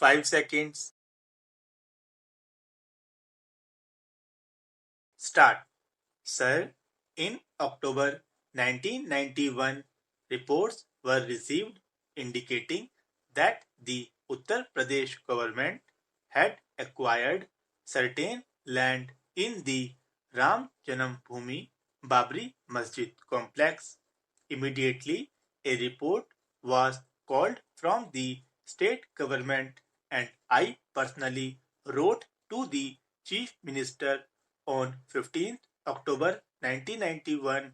5 seconds. Start. Sir, in October 1991, reports were received indicating that the Uttar Pradesh government had acquired certain land in the Ram Janambhoomi Babri Masjid complex. Immediately, a report was called from the state government, and I personally wrote to the Chief Minister on 15th October 1991,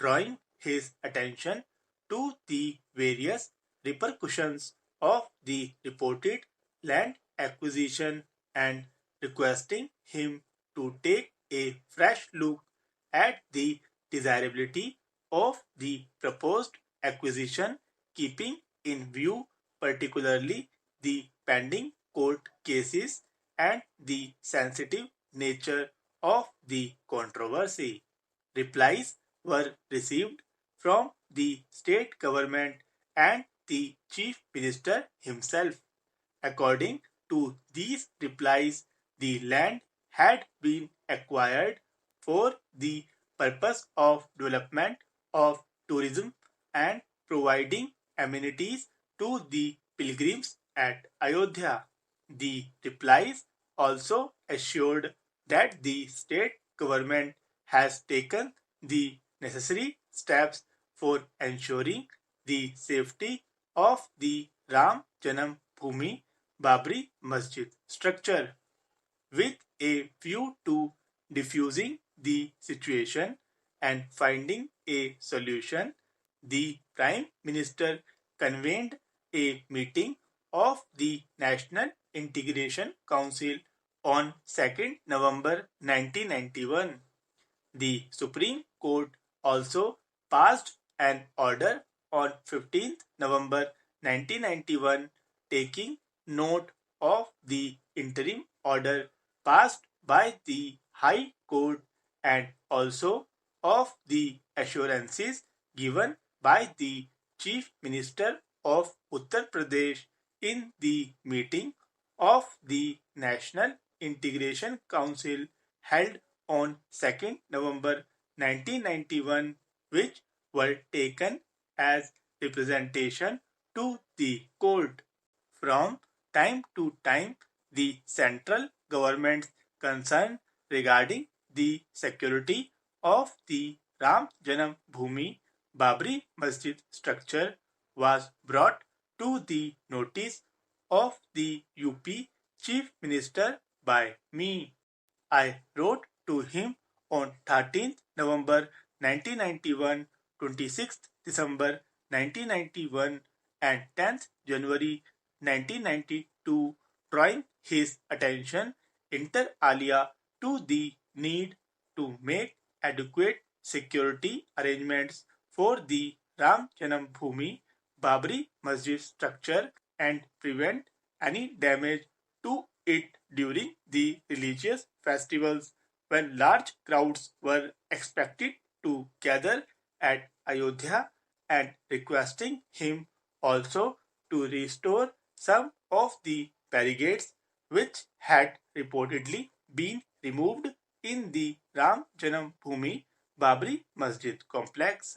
drawing his attention to the various repercussions of the reported land acquisition and requesting him to take a fresh look at the desirability of the proposed acquisition, keeping in view particularly the pending court cases and the sensitive nature of the controversy. Replies were received from the state government and the chief minister himself. According to these replies, the land had been acquired for the purpose of development of tourism and providing amenities to the pilgrims at Ayodhya. The replies also assured that the state government has taken the necessary steps for ensuring the safety of the Ram Janam Bhoomi Babri Masjid structure, with a view to diffusing the situation and finding a solution. The Prime Minister convened a meeting of the National Integration Council on 2nd November 1991. The Supreme Court also passed an order on 15th November 1991 taking note of the interim order passed by the High Court and also of the assurances given by the Chief Minister of Uttar Pradesh in the meeting of the National Integration Council held on 2nd November 1991, which were taken as representation to the court. From time to time, the central government's concern regarding the security of the Ram Janam Bhoomi Babri Masjid structure was brought to the notice of the UP Chief Minister by me. I wrote to him on 13th November 1991, 26th December 1991, and 10th January 1992, drawing his attention inter alia to the need to make adequate security arrangements for the Ram Janam Bhoomi Babri Masjid structure and prevent any damage to it during the religious festivals when large crowds were expected to gather at Ayodhya, and requesting him also to restore some of the barricades which had reportedly been removed in the Ram Janam Bhoomi Babri Masjid complex.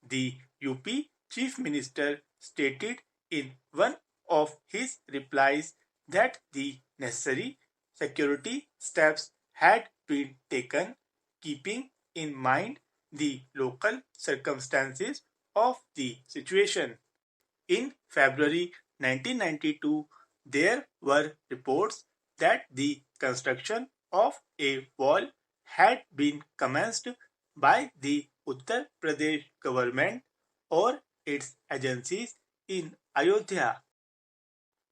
The UP Chief Minister stated in one of his replies that the necessary security steps had been taken, keeping in mind the local circumstances of the situation. In February 1992, there were reports that the construction of a wall had been commenced by the Uttar Pradesh government or its agencies in Ayodhya.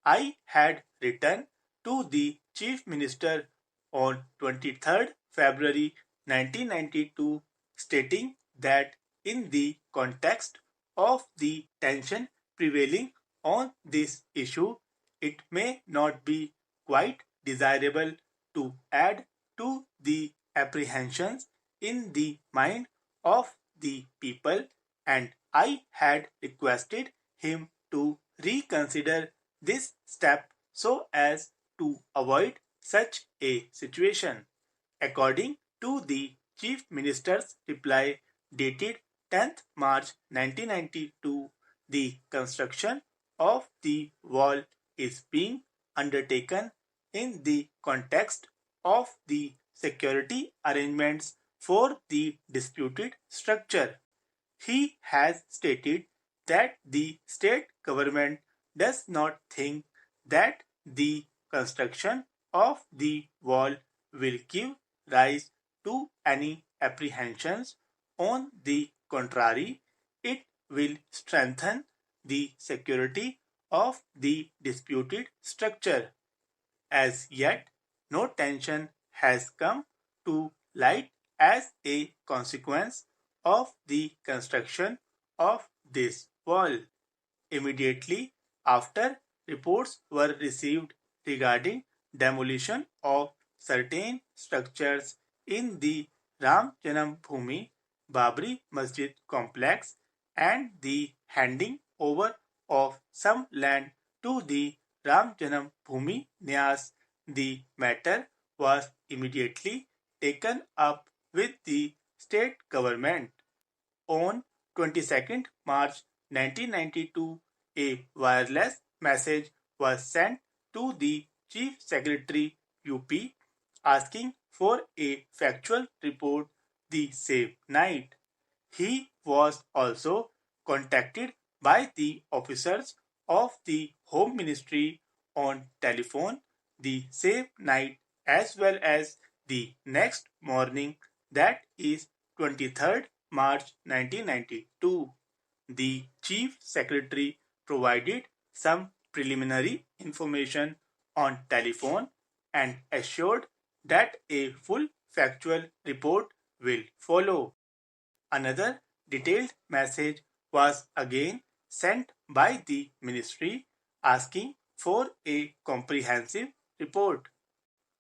I had written to the Chief Minister on 23rd February 1992 stating that in the context of the tension prevailing on this issue, it may not be quite desirable to add to the apprehensions in the mind of the people, and I had requested him to reconsider this step so as to avoid such a situation. According to the Chief Minister's reply dated 10th March 1992, the construction of the wall is being undertaken in the context of the security arrangements for the disputed structure. He has stated that the state government does not think that the construction of the wall will give rise to any apprehensions. On the contrary, it will strengthen the security of the disputed structure. As yet, no tension has come to light as a consequence of the construction of this wall. Immediately after reports were received regarding demolition of certain structures in the Ram Janam Bhoomi Babri Masjid complex and the handing over of some land to the Ram Janam Bhoomi Nyas, the matter was immediately taken up with the state government. On 22nd March 1992, a wireless message was sent to the Chief Secretary UP asking for a factual report the same night. He was also contacted by the officers of the Home Ministry on telephone the same night as well as the next morning, that is 23rd March 1992. The Chief Secretary provided some preliminary information on telephone and assured that a full factual report will follow. Another detailed message was again sent by the ministry asking for a comprehensive report.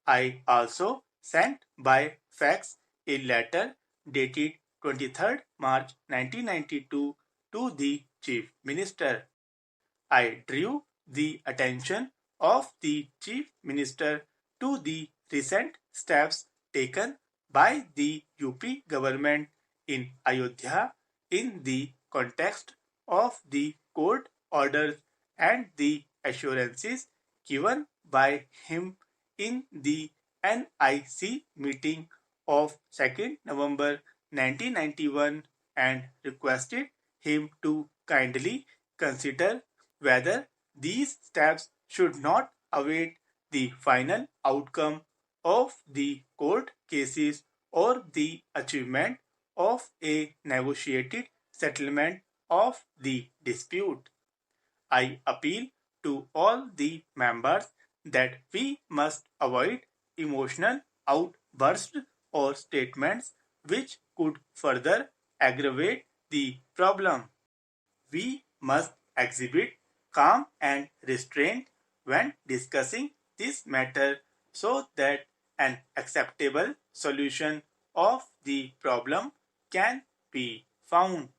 I also sent by fax a letter dated 23rd March 1992 to the Chief Minister. I drew the attention of the Chief Minister to the recent steps taken by the UP government in Ayodhya in the context of the court orders and the assurances given by him in the NIC meeting of 2nd November 1991 and requested him to kindly consider whether these steps should not await the final outcome of the court cases or the achievement of a negotiated settlement of the dispute. I appeal to all the members that we must avoid emotional outbursts or statements which could further aggravate the problem. We must exhibit calm and restraint when discussing this matter so that an acceptable solution of the problem can be found.